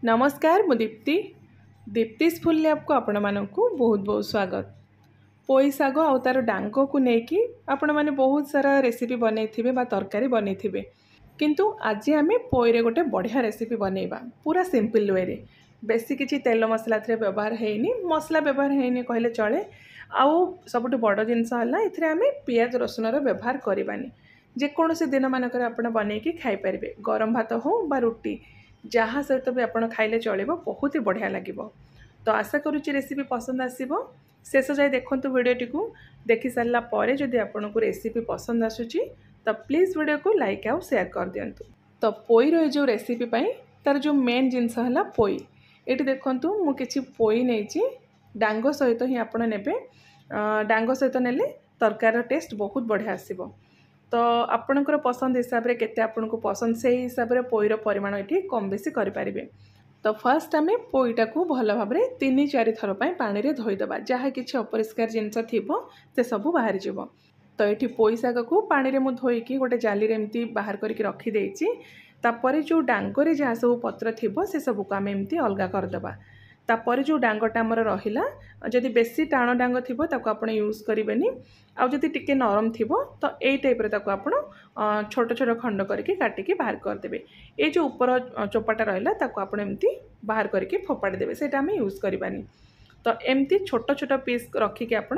नमस्कार मु Deepti दीप्तिस full lab को आपण मानकु बहुत बहुत स्वागत। पोई साग आउ तार डांग को लेकिन आपण मैंने बहुत सारा रेसिपी बनई बा तरकारी बनई किंतु आज आम पोईरे गोटे बढ़िया रेसिपी बनैबा पूरा सिंपल वे रे बेसी किसी तेल मसला व्यवहार हैनी मसला व्यवहार हैनी कहले चले। आउ सबुठ बड़ जिनस है आम पियाज रसुण व्यवहार करवानी जेकोसी दिन मानक बनईकी खाईपारे गरम भात हो बा रुटी जहाँ सहित भी आप खाइले चलो बहुत ही बढ़िया लगे। तो आशा करुच्ची रेसिपी पसंद आसो शेष जाए देखूँ भिडटी को देखि सारा पर जदि आपन को रेसिपी पसंद आसूची तो प्लीज़ वीडियो को लाइक आउ शेयर कर दिंतु। तो पोईर ये जो रेसिपी तार जो मेन जिनस है पोई ये देखूँ मुझे पोई नहीं डांग सहित ही आप ने डांग सहित नेले तरकार टेस्ट बहुत बढ़िया आसो। तो आपणकर पसंद हिसाब से केते आपन को पसंद से हिसाब से पोईर परिमाण ये कम बेसी करें। तो फर्स्ट आम पोईटा को भल भाव में 3-4 थर पानी में धोईदबा जहाँ किसी अपरिष्कार जिनस थी से सब बाहरी जीव। तो ये पोई साग को पानी में मुझे धोईकी गोटे जाली एमती बाहर करके रखीदे जो डांगरे जहाँ सब पत्र थी से सब को आम एमती अलग करदे। तापर जो डांगटा आमर रहिला जदि बेसी टाण डांग थी आप यूज करेंगे आउ जदि टिके नरम थी तो यही टाइप आप छोट छोट खंड करके काटिकी बाहर करदे। ये जो ऊपर चोपाटा रहा आप एमती बाहर करके फोपाड़ी देवे से आम यूज करवानी। तो एमती छोट छोट पीस रखिकी आप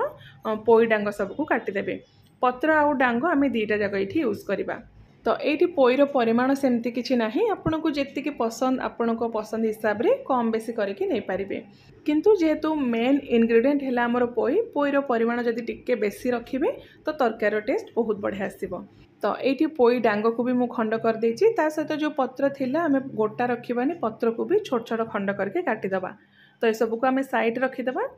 पोई डांग सबको काटिदेवे। पत्र आउ डांग आम दीटा जाक ये यूज करवा। तो ये पोईर परिमाण सेमती किसी ना आपन को जी पसंद आपण को पसंद हिसाब से कम बेसी करके नहीं पारे किंतु जेहेतु मेन इनग्रेडिएंट है आमर पोई पोईर परिमाण जदि टिके बेसी रखिए तो तरकार टेस्ट बहुत बढ़िया आसो। तो ये पोई डांग को भी मुझे खंड कर देछि ता सहित जो पत्र थिला आम गोटा रखिबानी पत्र को भी छोट छोट खंड करके काटिदबा। तो ये सब को आम साइड रखीदबा।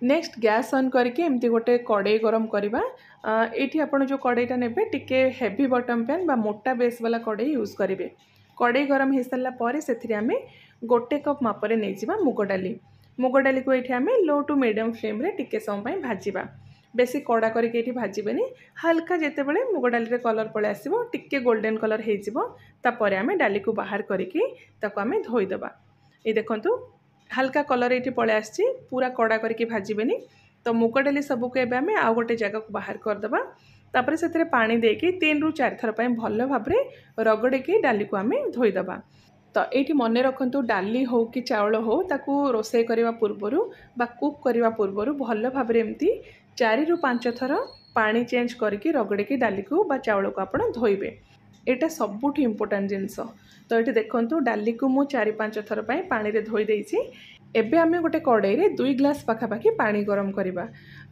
नेक्स्ट गैस ऑन करके एमती गोटे कड़े गरम करवा। ये आपड़ जो कड़ेटा ने टिके हेवी बटम पैन बा मोटा बेस वाला कड़े यूज करेंगे। कड़े गरम हो सारापर से आम गोटे कप मापरे नहीं मुग डाली। मुग डाली को ये आम लो टू मीडियम फ्लेम टिके समय भाजवा बेसी कड़ा करके भाजबेनी हल्का जिते बड़े मुग डाली कलर पलि आसो टिके गोल्डन कलर होपर आम डाली को बाहर करके आम धोईदबा। ये देखु हल्का कलर ये पलि आसी पूरा कड़ा करके भाजबेनी। तो मुग डाली सबको एवं आम आउ गोटे जगह को बाहर करदबा। तापर से पानी देके 3-4 थर भल भाव रगड़े डाली को आम धोईदबा। तो ये मन रखु डाली हो कि चाउल हो ताकू रोषे करने पूर्वर बा कुक करने पूर्वर भल भाव एमती 4-5 थर पानी चेंज करके रगड़े डाली को बा चाउल को आप धोइबे। एटा सबुठ इम्पोर्टाट जिनस। तो ये देखो डाली को मु 4-5 थर पानी रे धोई देइछि। एबे आमे गोटे कड़ाई रे 2 ग्लास पाखापाखि पानी गरम करवा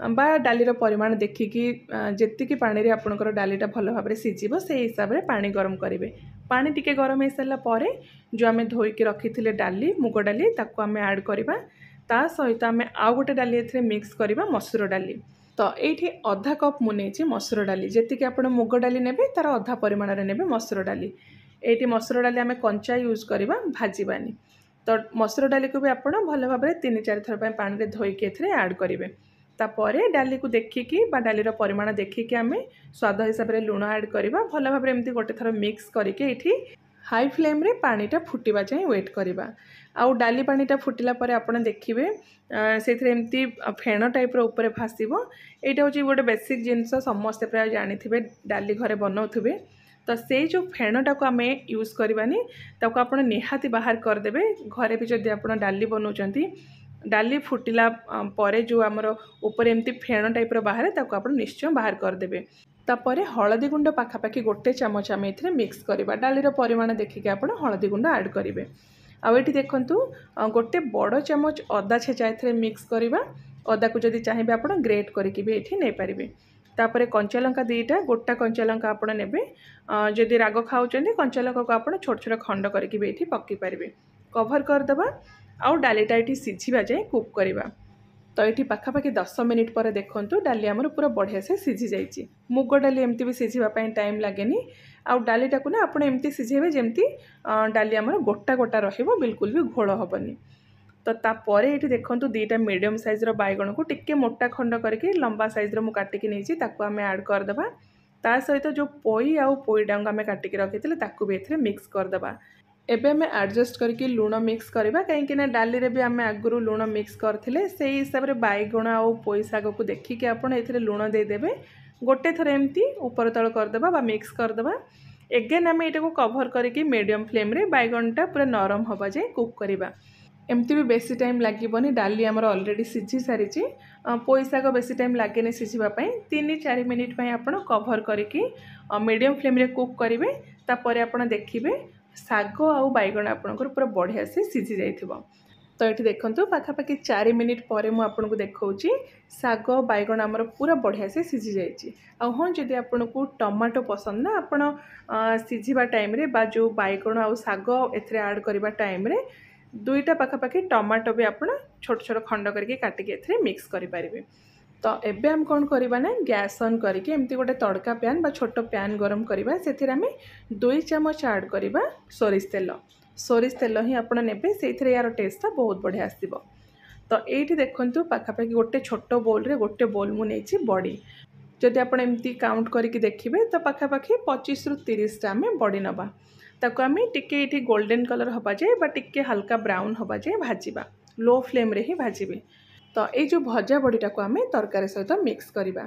बा डालीर परिमाण देखिकी जेतिकी पानी रे आपनकर डालीटा भल भाव सिझिबो से हिसाब रे पानी गरम करेंगे। पानी टिके गरम हो सारा पर जो आम धोईकी रखी डाली मुग डाली ताको आम ऐड करवा। ता सहित आम आउ गोटे डाली एथिरे मिक्स करवा मसूर डाली। तो ये अधा कप मुझे मसूर डाली जी आप मुग डाली ने तार अधा परिमाण ने मसूर डाली। ये मसूर डाली आम कंचा यूज करवा भाजबानी। तो मसूर डाली को भी आप भल भाव 3-4 थर पानी में धोईकी ऐड करेंगे। तापर डाली को देखिकी डालीर परिमाण देखिकी आम स्वाद हिसाब से लुण ऐड करवा भल भाव एमती गोटे थर मिक्स करके ये हाई फ्लेम रे पानीटा फुटिबा जाए वेट करवा। आउ डाली पानीटा फुटिला पर आप देखिए से एमती फेण टाइप ऊपर भासब। यहाँ हूँ गोटे बेसिक जिनस समस्ते प्राय जानी डाली घरे बनाऊे। तो से जो फेणटा को आम यूज करवानी ताको आप निहाती बाहर करदे। घरे भी जब आप डाली बनाऊँ डाली फुटिला पर जो आमर ऊपर एमती फेण टाइप बाहर ताको आप निश्चय बाहर करदे। तापर हलदी गुंड पाखापाखि गोटे चामच आम ये मिक्स करवा डालीर परिमाण देखिए आप हलदी गुंड ऐड करेंगे। आउ ये देखु गोटे बड़ चामच अदा छेचा ये मिक्स करवा। अदा को जदि चाहिए आप ग्रेट करके भी ये नहीं पारे। तापर कंचा लंका 2टा गोटा कंचा लंका आप ने जदि राग खाऊँ कंचा लंका को आप छोट छोट खंड करके भी ये पकई पारे। कभर करदबा आउ डालीटा ये सिझा जाए कुक करवा। तो ये पाखापाखि 10 मिनिट पर देखूँ डाली आमर पूरा बढ़िया से सिझी जाइए। मुग डाली एमती भी सिझापी टाइम लगे। आउ डालीटा को ना आप एमती सिझेबे जमती डाली आमर गोटा गोटा रहिबो बिल्कुल भी घोल हेबनी। तो तापर ये देखो 2टा मीडियम साइज बैगण को टिके मोटा खंड करके लंबा साइज मु काटिकी नहीं ताको आम ऐड करदबा। ता सहित जो पोई आउ पोई डांग आम काटिकी रखी ताको भी एथिरे मिक्स करदबा। एबे आम एडजस्ट करके लुण मिक्स करवा कहीं डाली रे भी आम आगु लुण मिक्स करथिले से हिसाब रे बैगण आउ पोई शाग को देखिके आपण एथिरे लुण देदेवे गोटे थर एमती ऊपर तल करदेबा बा मिक्स करदेबा एगेन आम एटा को कवर करके मीडियम फ्लेम रे बैगणटा पूरा नरम हवा जाए कुक करवा एमती भी बेसी टाइम लगे डाली आमर ऑलरेडी सिझी सारी पोई शाग बेसी टाइम लगे सिझापी 3-4 मिनिट आप कवर करके मीडियम फ्लेम रे कुक करेंगे तापर आप देखिए शाग आउ बैगण आपंकर पूरा बढ़िया से सिझी जाइथिबो। तो ये देखो पाखापाखि 4 मिनिट पर मुझे देखा शाग बैगण आमर पूरा बढ़िया से सिझी जाइए। हाँ जदि आपन को टमाटो पसंद ना आपण सिझा टाइम रे बा जो बैगण आउ शाग एथरे ऐड करबा टाइम रे 2टा पाखापाखि टमाटो भी आप छोट छोट खंड करके काटिके एथरे मिक्स करें। तो एबे हम कौन करवा ना गैस ऑन करके एमती गोटे तड़का पैन बा छोट पैन गरम करवा से आम 2 चामच ऐड करवा सोरिष तेल ही आप ने से यार टेस्ट बहुत बढ़िया आसो। तो ये देखु पाखापाखि गोटे छोट बोल रे गोटे बोल मुझे बड़ी जदि आप एमती काउंट करके देखिए तो पाखापाखि 25 ରୁ 30 आम बड़ी नवा ताको आम टिके ये गोल्डन कलर हवा जाए बा टिके हल्का ब्राउन हवा जाए भाजवा लो फ्लेम रे ही भाजबे। तो ये जो भजा बड़ीटा को आम तरकारी सहित मिक्स करवा।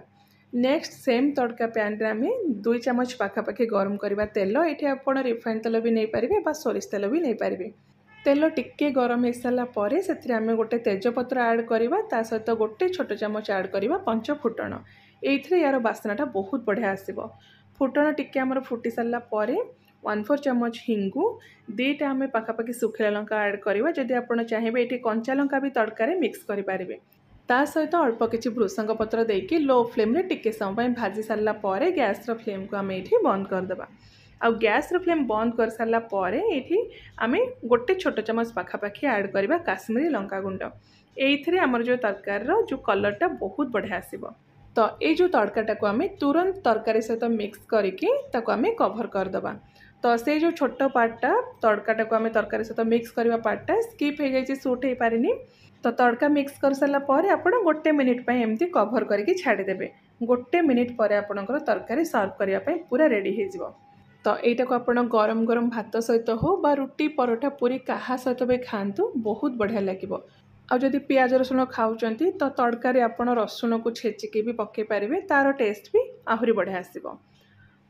नेक्स्ट सेम तड़का पैन रे आम 2 चामच पाखापाखि गरम करवा तेल ये आप रिफाइन तेल भी नहीं पारे बा सोरिष तेल भी नहीं पारे। तेल टिके गरम हो सारा पर से आम गोटे तेजपत्र ऐड करवा ता सहित गोटे छोट चामच ऐड करवा 5 फुटण ये यार बास्नाटा बहुत बढ़िया आसो। फुटण टिके आमर फुटी सारा पर 1/4 चामच हिंगु 2टा आम पाखापाखि सुखिला लंका ऐड करवा जदि आप चाहिए ये कंचा लंका भी तड़कार मिक्स करें ता सहित अल्प किसी भृषंग पत्र देके लो फ्लेम रे टिके समय भाजी सारा पर गैस फ्लेम को आम ये बंद करदेबा। आ गैस फ्लेम बंद कर सारा पर ये आम गोटे छोट चामच पाखापाखि ऐड करवा काश्मीरी लंका गुंड ये आमर जो तरकार जो कलरटा बहुत बढ़िया आसो। तो ये जो तड़काटा को आम तुरंत तरकारी सहित मिक्स करके आम कवर करदेबा। तो से जो छोट पार्टा तड़काटा को आम तरकारी सहित मिक्स करवा पार्टा स्किप हो जाए सुट हो पारे। तो तड़का मिक्स कर सारा पर आप गोटे मिनिट एमती कवर करके छाड़देवे गोटे मिनिट पर आपणकर तरकारी सर्व करने पूरा रेडी हो। तो यहाँ को आप गरम गरम भात सहित हो बा रुटी परोठा पूरी क्या सहित भी खातु बहुत बढ़िया लगे। आ जदि पियाज रसुण खाऊँच तो तड़कारी आप रसुण को छेचिकी भी पकई पारे तार टेस्ट भी आहरी बढ़िया आसो।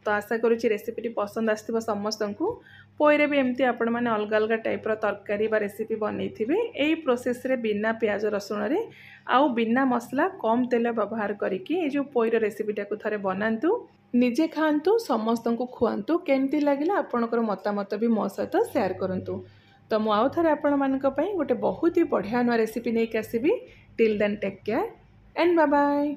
तो आशा करुँची रेसिपीटी पसंद आसो समस्त को पोईरे भी एमती आपण मैंने अलग अलग टाइप्र तरकारी बा रेसिपी बनई यही प्रोसेस रे बिना पियाज रसुण रे आउ बिना मसला कम तेल व्यवहार करके ये जो पोईर रेसिपीटा को थरे बनातु निजे खातु समस्त को खुआतु केमती लगे आपणकर मतामत भी मो सहित शेयर करूँ। तो मु आउ थरे आपण मानक पई गोटे बहुत ही बढ़िया नुआ रेसिपी नहीं आसबि। Till then take care and bye bye.